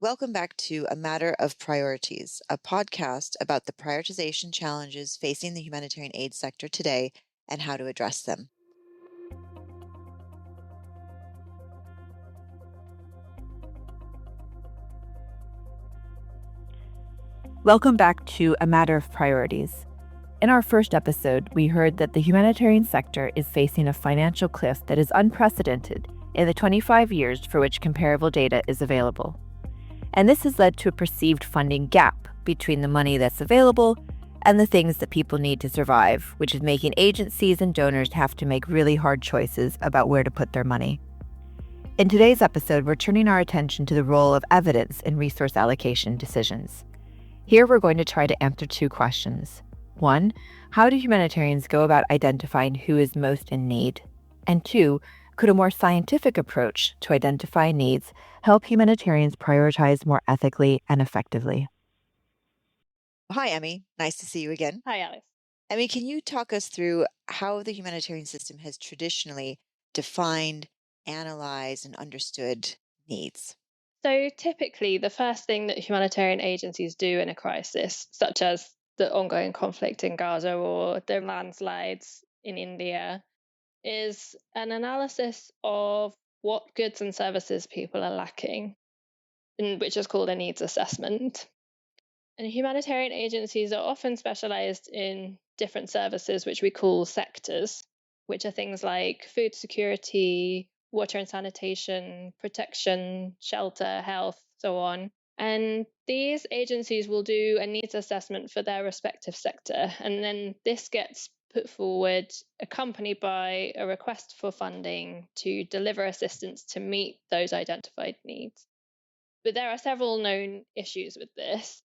Welcome back to A Matter of Priorities, a podcast about the prioritization challenges facing the humanitarian aid sector today and how to address them. Welcome back to A Matter of Priorities. In our first episode, we heard that the humanitarian sector is facing a financial cliff that is unprecedented in the 25 years for which comparable data is available. And this has led to a perceived funding gap between the money that's available and the things that people need to survive, which is making agencies and donors have to make really hard choices about where to put their money. In today's episode, we're turning our attention to the role of evidence in resource allocation decisions. Here we're going to try to answer two questions. One, how do humanitarians go about identifying who is most in need? And two, could a more scientific approach to identifying needs help humanitarians prioritize more ethically and effectively? Hi, Emmy. Nice to see you again. Hi, Alice. Emmy, can you talk us through how the humanitarian system has traditionally defined, analyzed, and understood needs? So typically, the first thing that humanitarian agencies do in a crisis, such as the ongoing conflict in Gaza or the landslides in India, is an analysis of what goods and services people are lacking, which is called a needs assessment. And humanitarian agencies are often specialized in different services, which we call sectors, which are things like food security, water and sanitation, protection, shelter, health, so on. And these agencies will do a needs assessment for their respective sector. And then this gets put forward, accompanied by a request for funding to deliver assistance to meet those identified needs. But there are several known issues with this.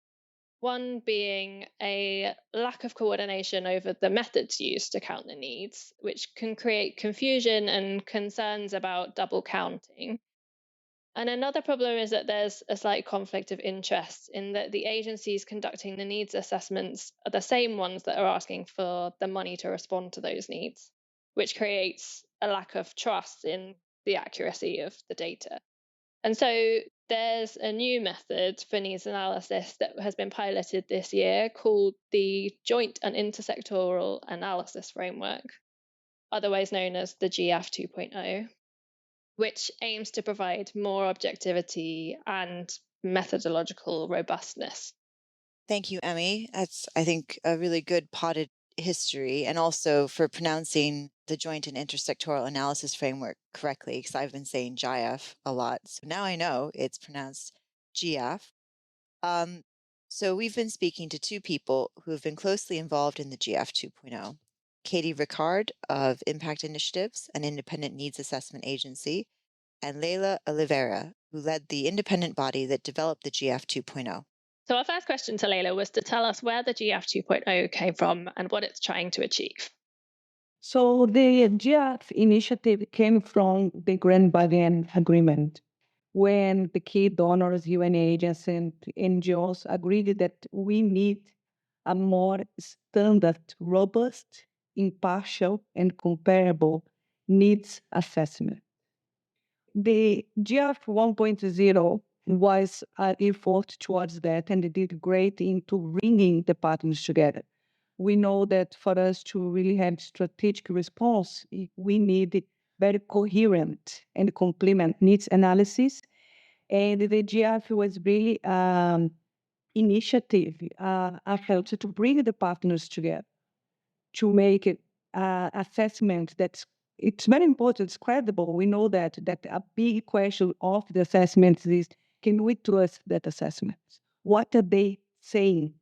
One being a lack of coordination over the methods used to count the needs, which can create confusion and concerns about double counting. And another problem is that there's a slight conflict of interest in that the agencies conducting the needs assessments are the same ones that are asking for the money to respond to those needs, which creates a lack of trust in the accuracy of the data. And so there's a new method for needs analysis that has been piloted this year called the Joint and Intersectoral Analysis Framework, otherwise known as the GF 2.0, which aims to provide more objectivity and methodological robustness. Thank you, Emmy. That's, I think, a really good potted history, and also for pronouncing the Joint and Intersectoral Analysis Framework correctly, because I've been saying GIF a lot. So now I know it's pronounced GF. So we've been speaking to two people who have been closely involved in the GF 2.0. Katie Rickard of Impact Initiatives, an independent needs assessment agency, and Leila Oliveira, who led the independent body that developed the GF 2.0. So our first question to Leila was to tell us where the GF 2.0 came from and what it's trying to achieve. So the GF initiative came from the Grand Bargain Agreement, when the key donors, UN agents, and NGOs agreed that we need a more standard, robust, impartial, and comparable needs assessment. The GF 1.0 was an effort towards that, and it did great into bringing the partners together. We know that for us to really have strategic response, we need very coherent and complement needs analysis. And the GF was really initiative, effort to bring the partners together to make it assessment that's it's very important, it's credible. We know that a big question of the assessments is, can we trust that assessment? What are they saying?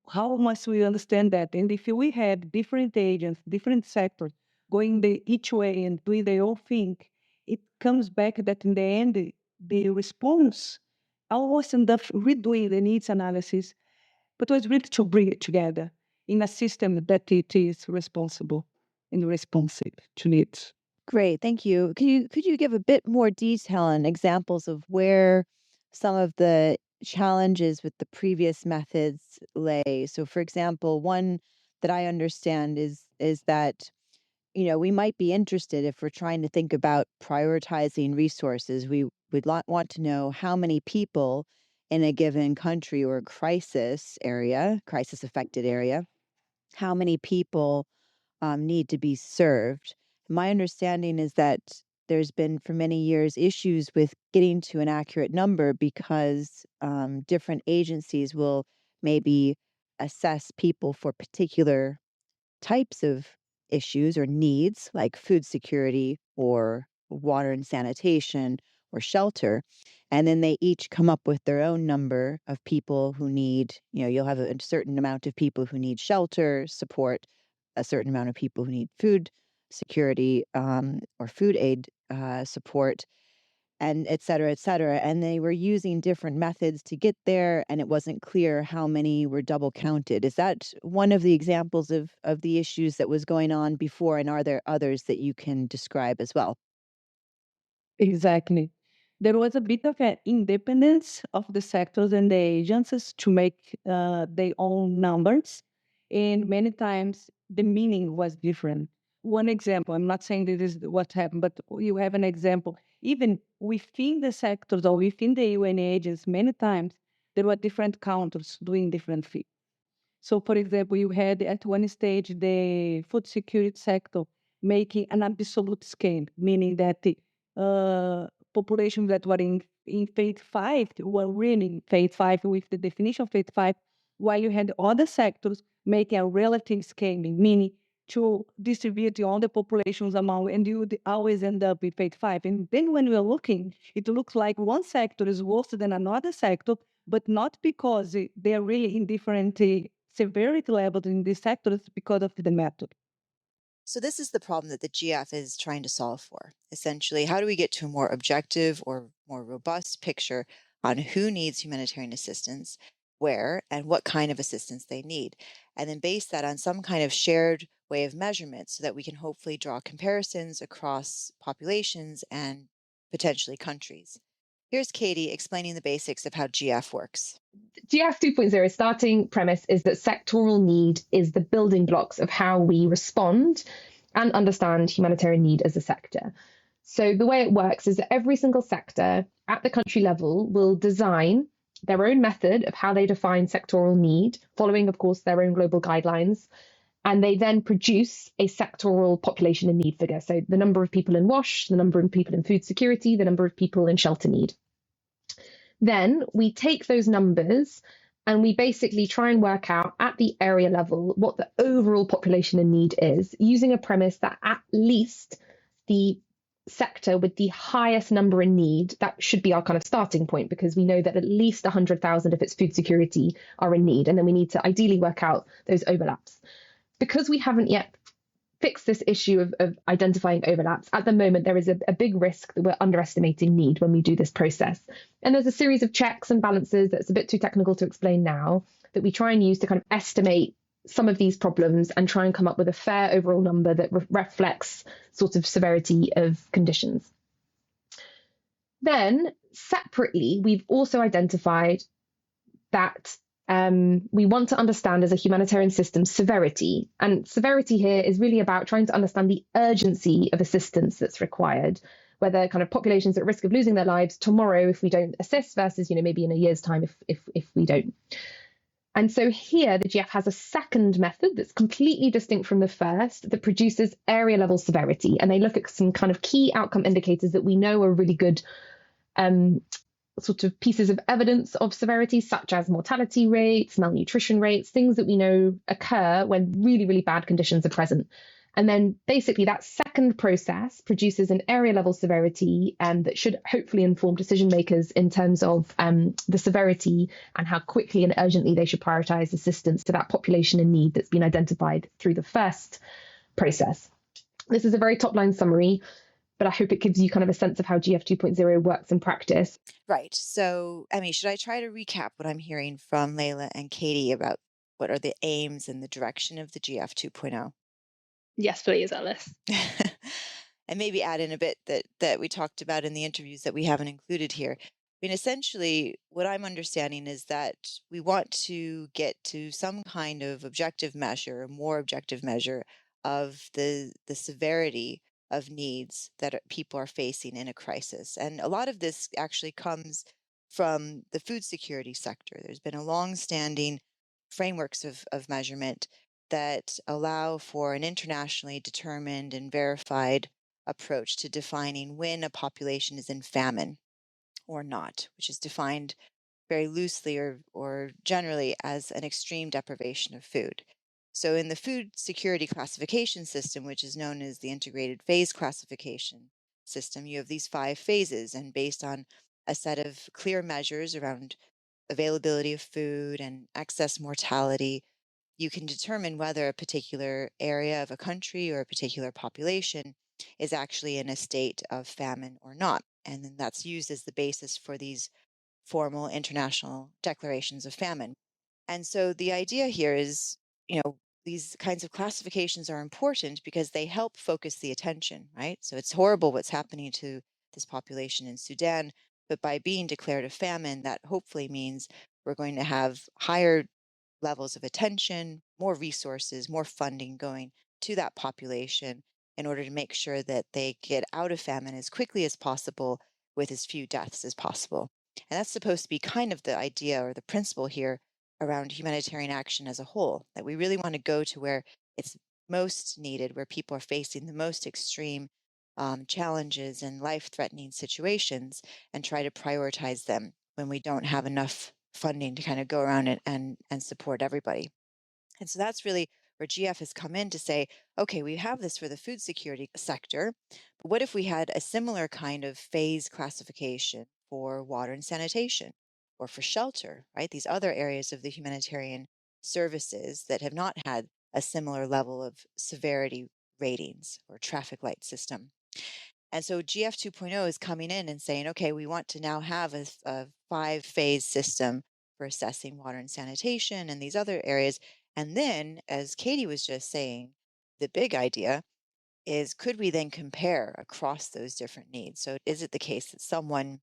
How must we understand that? And if we have different agents, different sectors going each way and doing their own thing, it comes back that in the end, the response almost end up redoing the needs analysis, but was really to bring it together in a system that it is responsible and responsive to needs. Great, thank you. Could you give a bit more detail and examples of where some of the challenges with the previous methods lay? So, for example, one that I understand is that we might be interested if we're trying to think about prioritizing resources. We would want to know how many people in a given country or crisis affected area, how many people need to be served. My understanding is that there's been for many years issues with getting to an accurate number because different agencies will maybe assess people for particular types of issues or needs like food security or water and sanitation or shelter. And then they each come up with their own number of people who need, you'll have a certain amount of people who need shelter support, a certain amount of people who need food security or food aid support, and et cetera, et cetera. And they were using different methods to get there, and it wasn't clear how many were double counted. Is that one of the examples of the issues that was going on before? And are there others that you can describe as well? Exactly. There was a bit of an independence of the sectors and the agencies to make their own numbers. And many times the meaning was different. One example, I'm not saying that this is what happened, but you have an example. Even within the sectors or within the UN agents, many times there were different counters doing different things. So, for example, you had at one stage the food security sector making an absolute scale, meaning that the populations that were in phase five were really in phase five with the definition of phase five, while you had other sectors making a relative scaling, meaning to distribute all the populations among, and you would always end up in phase five. And then when we're looking, it looks like one sector is worse than another sector, but not because they're really in different severity levels in these sectors because of the method. So this is the problem that the GF is trying to solve for. Essentially, how do we get to a more objective or more robust picture on who needs humanitarian assistance, where, and what kind of assistance they need, and then base that on some kind of shared way of measurement so that we can hopefully draw comparisons across populations and potentially countries. Here's Katie explaining the basics of how GF works. GF 2.0 starting premise is that sectoral need is the building blocks of how we respond and understand humanitarian need as a sector. So the way it works is that every single sector at the country level will design their own method of how they define sectoral need, following, of course, their own global guidelines. And they then produce a sectoral population and need figure. So the number of people in WASH, the number of people in food security, the number of people in shelter need. Then we take those numbers and we basically try and work out at the area level what the overall population in need is, using a premise that at least the sector with the highest number in need, that should be our kind of starting point, because we know that at least 100,000 of its food security are in need. And then we need to ideally work out those overlaps. Because we haven't yet fix this issue of identifying overlaps, at the moment there is a big risk that we're underestimating need when we do this process. And there's a series of checks and balances that's a bit too technical to explain now that we try and use to kind of estimate some of these problems and try and come up with a fair overall number that reflects sort of severity of conditions. Then separately, we've also identified that we want to understand as a humanitarian system severity. And severity here is really about trying to understand the urgency of assistance that's required, whether kind of populations at risk of losing their lives tomorrow if we don't assist versus, maybe in a year's time if we don't. And so here the GF has a second method that's completely distinct from the first that produces area level severity. And they look at some kind of key outcome indicators that we know are really good sort of pieces of evidence of severity, such as mortality rates, malnutrition rates, things that we know occur when really, really bad conditions are present. And then basically that second process produces an area level severity that should hopefully inform decision makers in terms of the severity and how quickly and urgently they should prioritize assistance to that population in need that's been identified through the first process. This is a very top line summary, but I hope it gives you kind of a sense of how GF 2.0 works in practice. Right. So, Emmy, should I try to recap what I'm hearing from Leila and Katie about what are the aims and the direction of the GF 2.0? Yes, please, Alice. And maybe add in a bit that we talked about in the interviews that we haven't included here. I mean, essentially, what I'm understanding is that we want to get to some kind of objective measure, a more objective measure of the severity of needs that people are facing in a crisis. And a lot of this actually comes from the food security sector. There's been a long-standing frameworks of measurement that allow for an internationally determined and verified approach to defining when a population is in famine or not, which is defined very loosely or generally as an extreme deprivation of food. So in the food security classification system, which is known as the integrated phase classification system, you have these 5 phases, and based on a set of clear measures around availability of food and excess mortality, you can determine whether a particular area of a country or a particular population is actually in a state of famine or not. And then that's used as the basis for these formal international declarations of famine. And so the idea here is, these kinds of classifications are important because they help focus the attention, right? So it's horrible what's happening to this population in Sudan, but by being declared a famine, that hopefully means we're going to have higher levels of attention, more resources, more funding going to that population in order to make sure that they get out of famine as quickly as possible with as few deaths as possible. And that's supposed to be kind of the idea or the principle here around humanitarian action as a whole, that we really want to go to where it's most needed, where people are facing the most extreme challenges and life-threatening situations, and try to prioritize them when we don't have enough funding to kind of go around and support everybody. And so that's really where GF has come in to say, okay, we have this for the food security sector, but what if we had a similar kind of phase classification for water and sanitation or for shelter, right? These other areas of the humanitarian services that have not had a similar level of severity ratings or traffic light system. And so GF 2.0 is coming in and saying, okay, we want to now have a 5-phase system for assessing water and sanitation and these other areas. And then, as Katie was just saying, the big idea is, could we then compare across those different needs? So is it the case that someone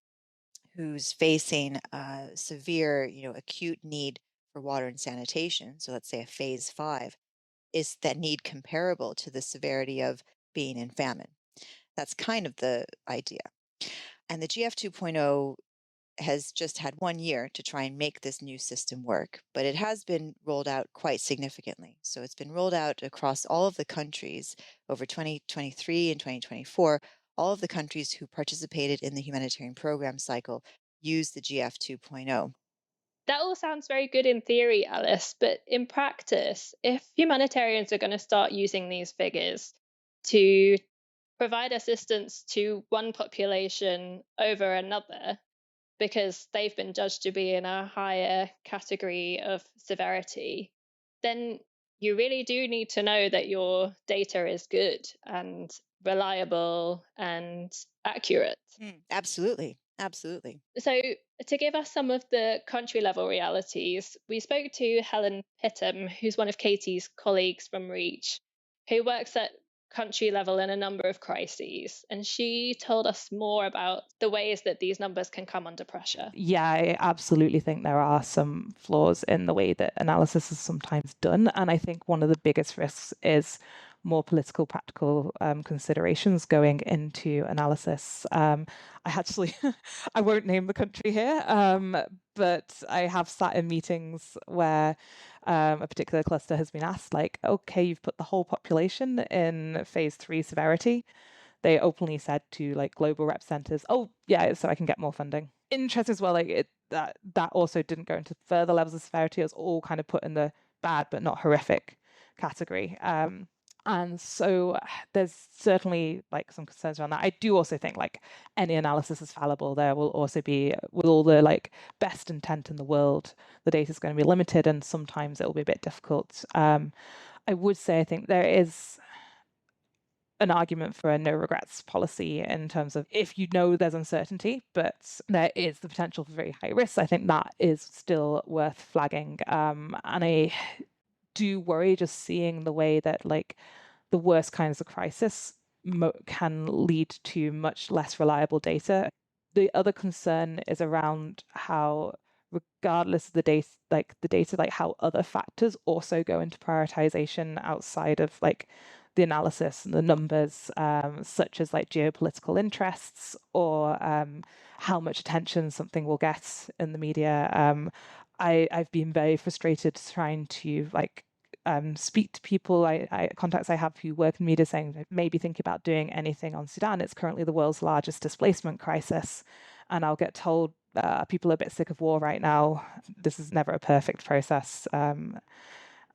who's facing a severe, acute need for water and sanitation, so let's say a phase 5, is that need comparable to the severity of being in famine? That's kind of the idea. And the GF 2.0 has just had 1 year to try and make this new system work, but it has been rolled out quite significantly. So it's been rolled out across all of the countries over 2023 and 2024. All of the countries who participated in the humanitarian program cycle used the GF 2.0. That all sounds very good in theory, Alice, but in practice, if humanitarians are going to start using these figures to provide assistance to one population over another, because they've been judged to be in a higher category of severity, then you really do need to know that your data is good and reliable and accurate. Absolutely. Absolutely. So, to give us some of the country level realities, we spoke to Helen Pittam, who's one of Katie's colleagues from REACH, who works at country level in a number of crises. And she told us more about the ways that these numbers can come under pressure. Yeah, I absolutely think there are some flaws in the way that analysis is sometimes done. And I think one of the biggest risks is more political, practical considerations going into analysis. I actually, I won't name the country here, but I have sat in meetings where a particular cluster has been asked, like, okay, you've put the whole population in phase 3 severity. They openly said to like global rep centers, oh yeah, so I can get more funding. Interesting as well, like that also didn't go into further levels of severity. It was all kind of put in the bad but not horrific category. And so there's certainly like some concerns around that. I do also think like any analysis is fallible. There will also be, with all the like best intent in the world, the data is going to be limited and sometimes it will be a bit difficult. I would say I think there is an argument for a no regrets policy in terms of if you know there's uncertainty, but there is the potential for very high risks. I think that is still worth flagging. And I do worry just seeing the way that like the worst kinds of crisis can lead to much less reliable data. The other concern is around how, regardless of the data, like how other factors also go into prioritization outside of like the analysis and the numbers, such as like geopolitical interests or how much attention something will get in the media. I've been very frustrated trying to speak to people, contacts I have who work in media, saying maybe think about doing anything on Sudan. It's currently the world's largest displacement crisis. And I'll get told people are a bit sick of war right now. This is never a perfect process.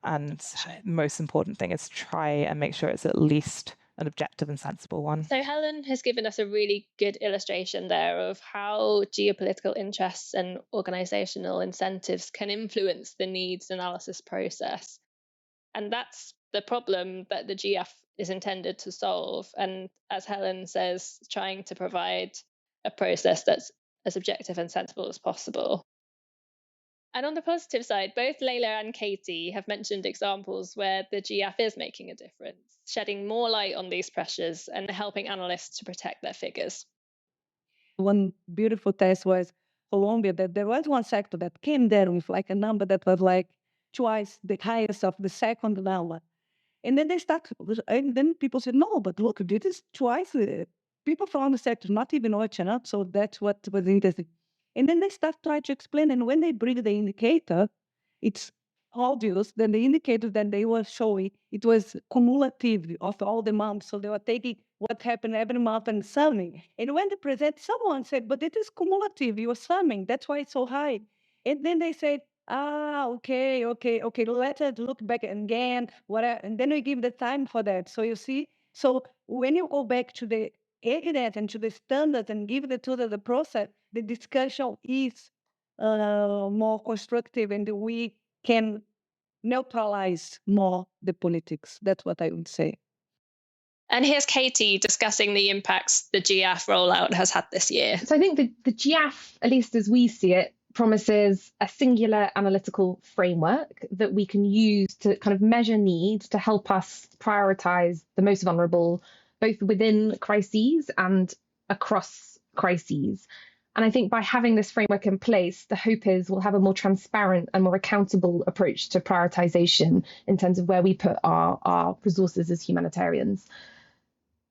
And the most important thing is try and make sure it's at least an objective and sensible one. So Helen has given us a really good illustration there of how geopolitical interests and organisational incentives can influence the needs analysis process. And that's the problem that the GF is intended to solve. And as Helen says, trying to provide a process that's as objective and sensible as possible. And on the positive side, both Leila and Katie have mentioned examples where the GF is making a difference, shedding more light on these pressures and helping analysts to protect their figures. One beautiful test was Colombia, that there was one sector that came there with like a number that was like twice the highest of the second number. And then they start, and then people said, no, but look, this is twice people from the sector, not even OHNUP, so that's what was interesting. And then they start trying to explain, and when they bring the indicator, it's obvious that the indicator that they were showing, it was cumulative of all the months. So they were taking what happened every month and summing. And when they present, someone said, but it is cumulative, you're summing, that's why it's so high. And then they said, okay, let us look back again, whatever. And then we give the time for that. So you see, so when you go back to the evidence and to the standards and give the tool of the process, the discussion is more constructive and we can neutralize more the politics. That's what I would say. And here's Katie discussing the impacts the GF rollout has had this year. So I think the GF, at least as we see it, promises a singular analytical framework that we can use to kind of measure needs to help us prioritize the most vulnerable, both within crises and across crises. And I think by having this framework in place, the hope is we'll have a more transparent and more accountable approach to prioritization in terms of where we put our resources as humanitarians.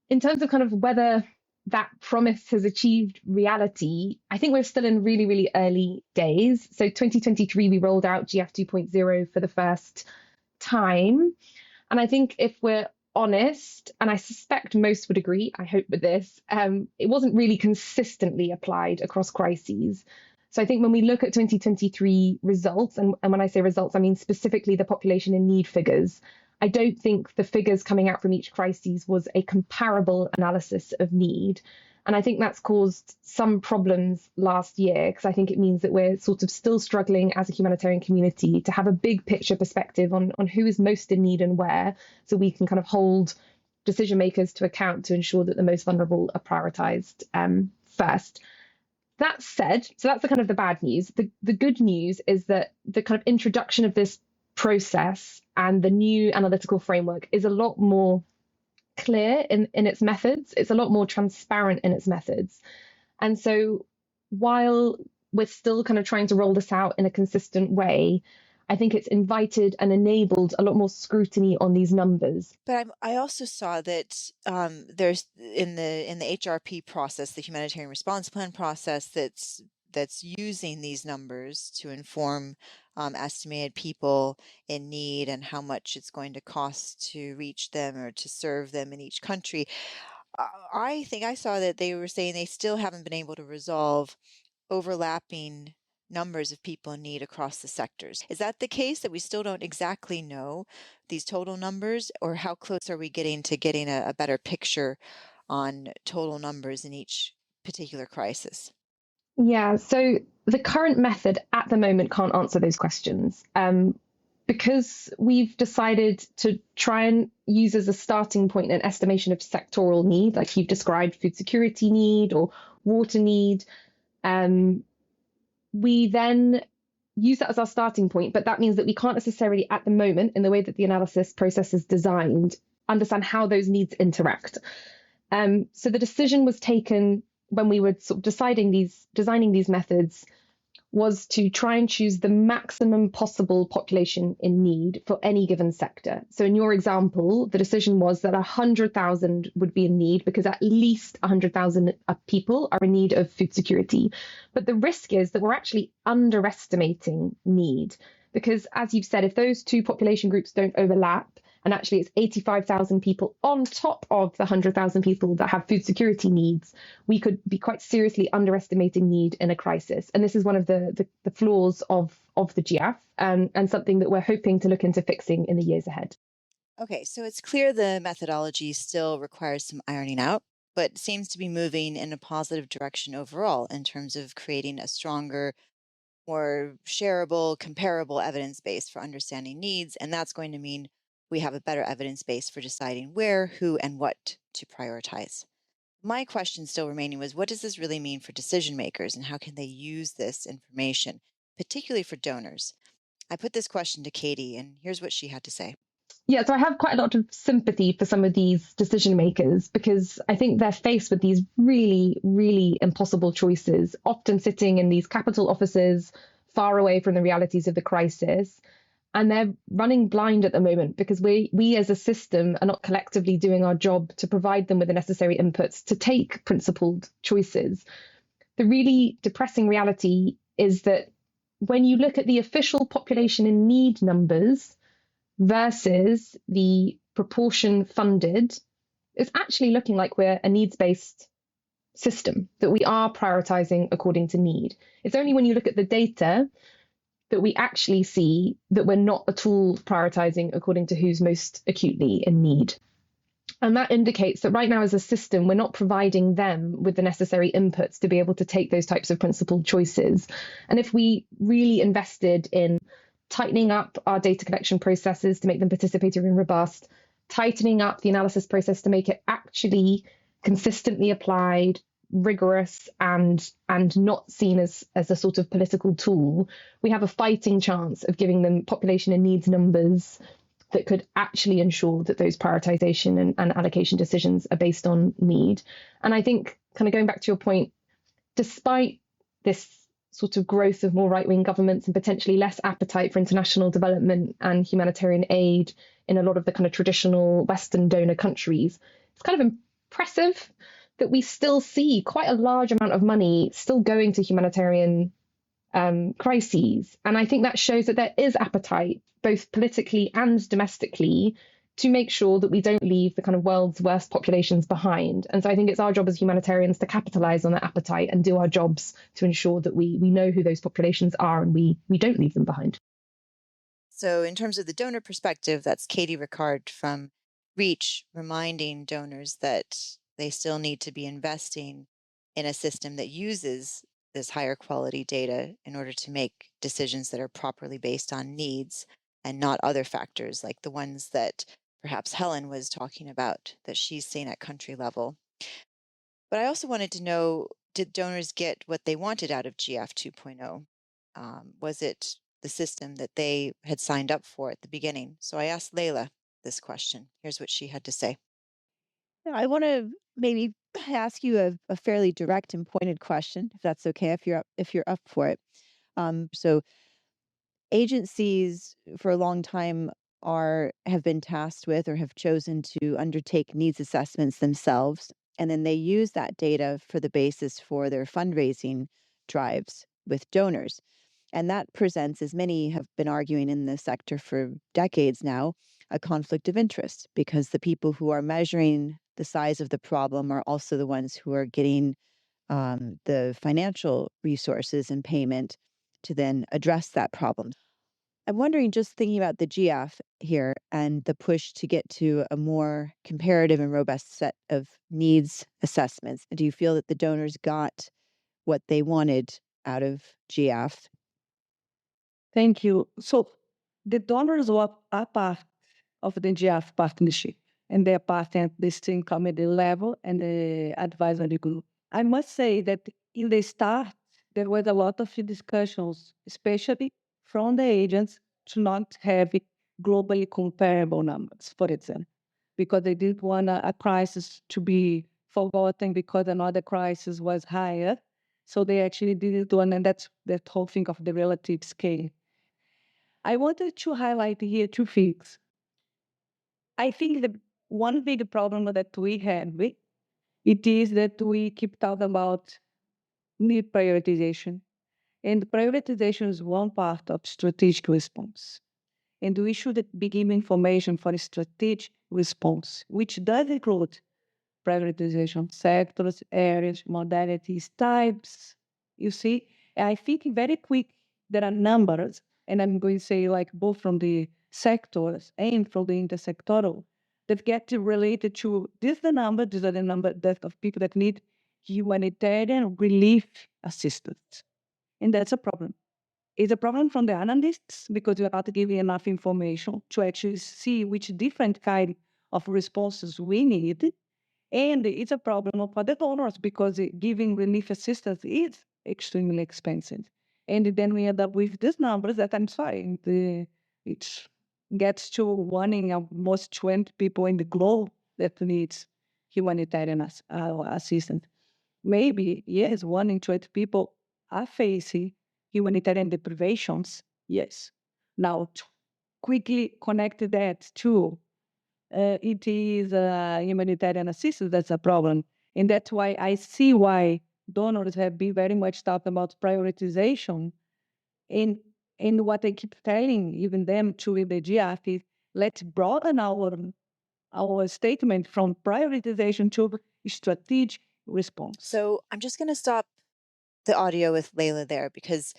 In terms of kind of whether that promise has achieved reality, I think we're still in really, really early days. So 2023, we rolled out GF 2.0 for the first time. And I think if we're honest, and I suspect most would agree, I hope with this, it wasn't really consistently applied across crises. So I think when we look at 2023 results, and when I say results, I mean specifically the population in need figures, I don't think the figures coming out from each crisis was a comparable analysis of need. And I think that's caused some problems last year, because I think it means that we're sort of still struggling as a humanitarian community to have a big picture perspective on who is most in need and where, so we can kind of hold decision makers to account to ensure that the most vulnerable are prioritised first. That said, so that's the kind of the bad news. The good news is that the kind of introduction of this process and the new analytical framework is a lot more clear in its methods. It's a lot more transparent in its methods. And so while we're still kind of trying to roll this out in a consistent way, I think it's invited and enabled a lot more scrutiny on these numbers. But I also saw that there's in the HRP process, the humanitarian response plan process, that's using these numbers to inform estimated people in need and how much it's going to cost to reach them or to serve them in each country. I think I saw that they were saying they still haven't been able to resolve overlapping numbers of people in need across the sectors. Is that the case, that we still don't exactly know these total numbers, or how close are we getting to getting a better picture on total numbers in each particular crisis? Yeah, so the current method at the moment can't answer those questions. Because we've decided to try and use as a starting point an estimation of sectoral need, like you've described food security need or water need. We then use that as our starting point, but that means that we can't necessarily at the moment, in the way that the analysis process is designed, understand how those needs interact. So the decision was taken when we were sort of designing these methods, was to try and choose the maximum possible population in need for any given sector. So in your example, the decision was that 100,000 would be in need because at least 100,000 people are in need of food security. But the risk is that we're actually underestimating need because, as you've said, if those two population groups don't overlap, and actually it's 85,000 people on top of the 100,000 people that have food security needs, we could be quite seriously underestimating need in a crisis. And this is one of the flaws of the GF, and something that we're hoping to look into fixing in the years ahead. Okay, so it's clear the methodology still requires some ironing out, but seems to be moving in a positive direction overall in terms of creating a stronger, more shareable, comparable evidence base for understanding needs. And that's going to mean we have a better evidence base for deciding where, who, and what to prioritize. My question still remaining was, what does this really mean for decision makers and how can they use this information, particularly for donors? I put this question to Katie, and here's what she had to say. Yeah, so I have quite a lot of sympathy for some of these decision makers because I think they're faced with these really, really impossible choices, often sitting in these capital offices far away from the realities of the crisis. And they're running blind at the moment because we as a system are not collectively doing our job to provide them with the necessary inputs to take principled choices. The really depressing reality is that when you look at the official population in need numbers versus the proportion funded, it's actually looking like we're a needs-based system, that we are prioritizing according to need. It's only when you look at the data that we actually see that we're not at all prioritizing according to who's most acutely in need. And that indicates that right now as a system, we're not providing them with the necessary inputs to be able to take those types of principled choices. And if we really invested in tightening up our data collection processes to make them participatory and robust, tightening up the analysis process to make it actually consistently applied, rigorous, and not seen as a sort of political tool, we have a fighting chance of giving them population and needs numbers that could actually ensure that those prioritization and allocation decisions are based on need. And I think, kind of going back to your point, despite this sort of growth of more right-wing governments and potentially less appetite for international development and humanitarian aid in a lot of the kind of traditional Western donor countries, it's kind of impressive that we still see quite a large amount of money still going to humanitarian crises. And I think that shows that there is appetite, both politically and domestically, to make sure that we don't leave the kind of world's worst populations behind. And so I think it's our job as humanitarians to capitalize on that appetite and do our jobs to ensure that we know who those populations are and we don't leave them behind. So in terms of the donor perspective, that's Katie Rickard from REACH reminding donors that they still need to be investing in a system that uses this higher quality data in order to make decisions that are properly based on needs and not other factors like the ones that perhaps Helen was talking about that she's seen at country level. But I also wanted to know, did donors get what they wanted out of GF 2.0? Was it the system that they had signed up for at the beginning? So I asked Leila this question. Here's what she had to say. I want to maybe ask you a fairly direct and pointed question, if that's okay, if you're up for it. So agencies for a long time have been tasked with or have chosen to undertake needs assessments themselves, and then they use that data for the basis for their fundraising drives with donors. And that presents, as many have been arguing in the sector for decades now, a conflict of interest, because the people who are measuring the size of the problem are also the ones who are getting the financial resources and payment to then address that problem. I'm wondering, just thinking about the GF here and the push to get to a more comparative and robust set of needs assessments, do you feel that the donors got what they wanted out of GF? Thank you. So the donors were a part of the GF partnership, and they're part at the steering committee level and the advisory group. I must say that in the start, there was a lot of discussions, especially from the agents, to not have globally comparable numbers, for example, because they didn't want a crisis to be forgotten because another crisis was higher. So they actually did it one, and that's that whole thing of the relative scale. I wanted to highlight here two things. I think the one big problem that we have, it is that we keep talking about need prioritization. And prioritization is one part of strategic response. And we should be given information for a strategic response, which does include prioritization, sectors, areas, modalities, types. You see, I think very quick there are numbers, and I'm going to say like both from the sectors and from the intersectoral that get related to this the number, these are the number that of people that need humanitarian relief assistance. And that's a problem. It's a problem from the analysts because we're not giving enough information to actually see which different kind of responses we need. And it's a problem for the donors because giving relief assistance is extremely expensive. And then we end up with these numbers that I'm sorry, it gets to one in almost 20 people in the globe that needs humanitarian assistance. Maybe, yes, 1 in 20 people are facing humanitarian deprivations. Yes. Now, to quickly connect that to it is humanitarian assistance that's a problem. And that's why I see why donors have been very much talking about prioritization. And, and what I keep telling even them to the GF is let's broaden our statement from prioritization to strategic response. So I'm just going to stop the audio with Leila there because,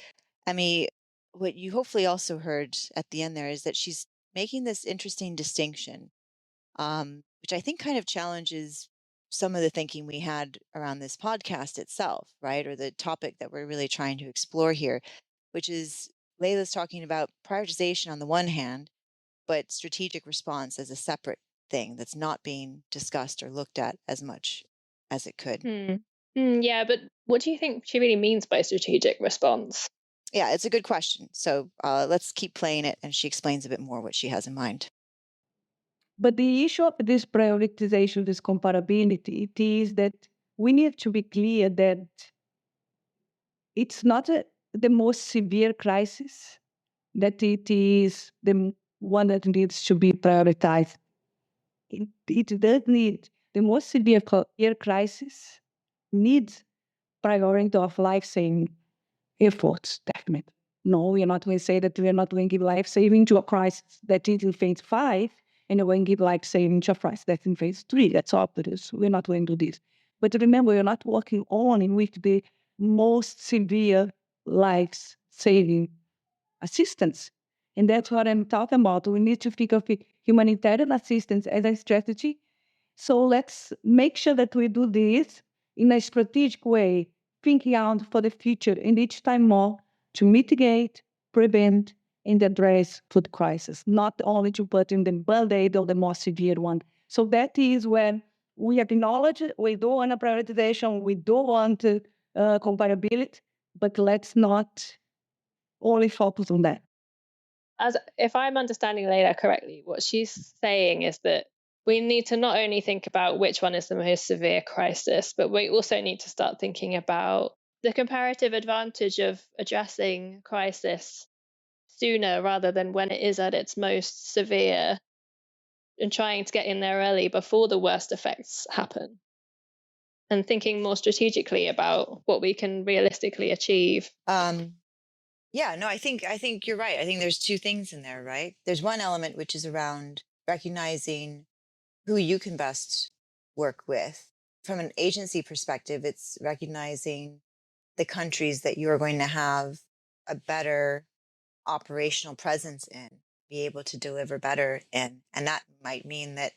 Emmy, what you hopefully also heard at the end there is that she's making this interesting distinction, which I think kind of challenges some of the thinking we had around this podcast itself, right? Or the topic that we're really trying to explore here, which is Leila's talking about prioritization on the one hand, but strategic response as a separate thing that's not being discussed or looked at as much as it could. Yeah, but what do you think she really means by strategic response? Yeah, it's a good question. So let's keep playing it, and she explains a bit more what she has in mind. But the issue of this prioritization, this comparability, it is that we need to be clear that it's not the most severe crisis, that it is the one that needs to be prioritized. It does need the most severe crisis needs priority of life-saving efforts, definitely. No, we are not going to say that we are not going to give life-saving to a crisis that is in phase 5, and we're going to give life-saving to a crisis that's in phase 3. That's obvious. We're not going to do this. But remember, we're not working only with the most severe life-saving assistance. And that's what I'm talking about. We need to think of humanitarian assistance as a strategy. So let's make sure that we do this in a strategic way, thinking out for the future and each time more to mitigate, prevent, and address food crisis, not only to put in the band-aid or the more severe one. So that is when we acknowledge we do want a prioritization, we do want comparability, but let's not only focus on that. As if I'm understanding Leila correctly, what she's saying is that we need to not only think about which one is the most severe crisis, but we also need to start thinking about the comparative advantage of addressing crisis sooner rather than when it is at its most severe, and trying to get in there early before the worst effects happen, and thinking more strategically about what we can realistically achieve. Yeah, no, I think you're right. I think there's two things in there, right? There's one element which is around recognizing who you can best work with. From an agency perspective, it's recognizing the countries that you are going to have a better operational presence in, be able to deliver better in. And that might mean that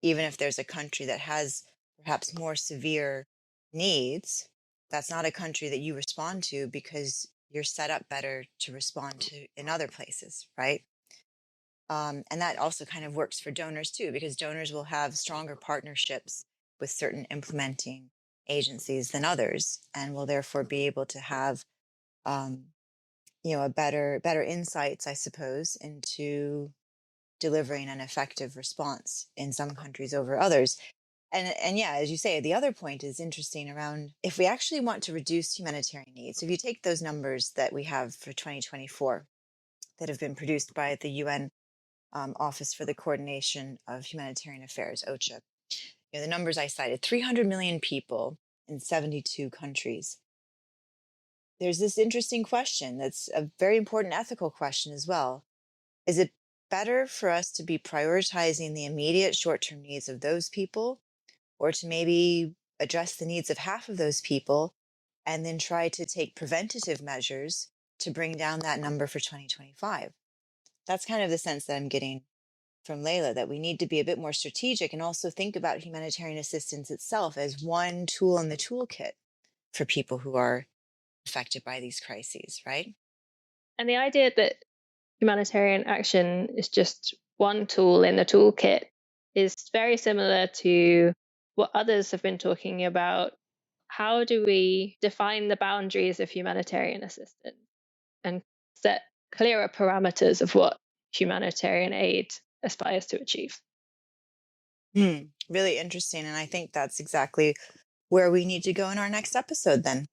even if there's a country that has perhaps more severe needs, that's not a country that you respond to because you're set up better to respond to in other places, right? And that also kind of works for donors too, because donors will have stronger partnerships with certain implementing agencies than others, and will therefore be able to have, a better insights, I suppose, into delivering an effective response in some countries over others. And yeah, as you say, the other point is interesting around if we actually want to reduce humanitarian needs. If you take those numbers that we have for 2024 that have been produced by the UN Office for the Coordination of Humanitarian Affairs, OCHA, the numbers I cited, 300 million people in 72 countries. There's this interesting question that's a very important ethical question as well. Is it better for us to be prioritizing the immediate short-term needs of those people, or to maybe address the needs of half of those people and then try to take preventative measures to bring down that number for 2025? That's kind of the sense that I'm getting from Leila, that we need to be a bit more strategic and also think about humanitarian assistance itself as one tool in the toolkit for people who are affected by these crises, right? And the idea that humanitarian action is just one tool in the toolkit is very similar to what others have been talking about. How do we define the boundaries of humanitarian assistance and set clearer parameters of what humanitarian aid aspires to achieve? Really interesting. And I think that's exactly where we need to go in our next episode then.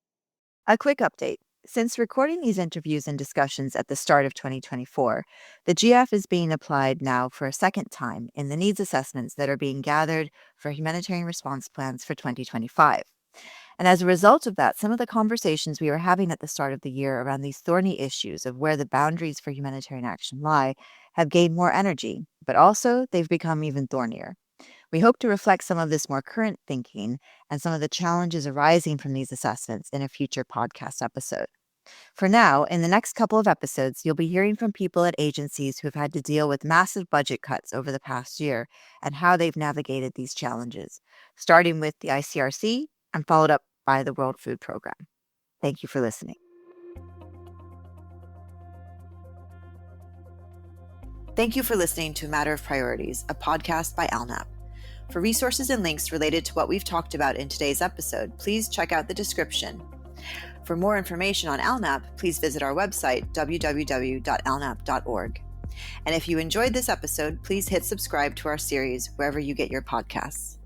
A quick update. Since recording these interviews and discussions at the start of 2024, the GF is being applied now for a second time in the needs assessments that are being gathered for humanitarian response plans for 2025. And as a result of that, some of the conversations we were having at the start of the year around these thorny issues of where the boundaries for humanitarian action lie have gained more energy, but also they've become even thornier. We hope to reflect some of this more current thinking and some of the challenges arising from these assessments in a future podcast episode. For now, in the next couple of episodes, you'll be hearing from people at agencies who have had to deal with massive budget cuts over the past year and how they've navigated these challenges, starting with the ICRC and followed up by the World Food Programme. Thank you for listening. Thank you for listening to A Matter of Priorities, a podcast by ALNAP. For resources and links related to what we've talked about in today's episode, please check out the description. For more information on ALNAP, please visit our website, www.alnap.org. And if you enjoyed this episode, please hit subscribe to our series wherever you get your podcasts.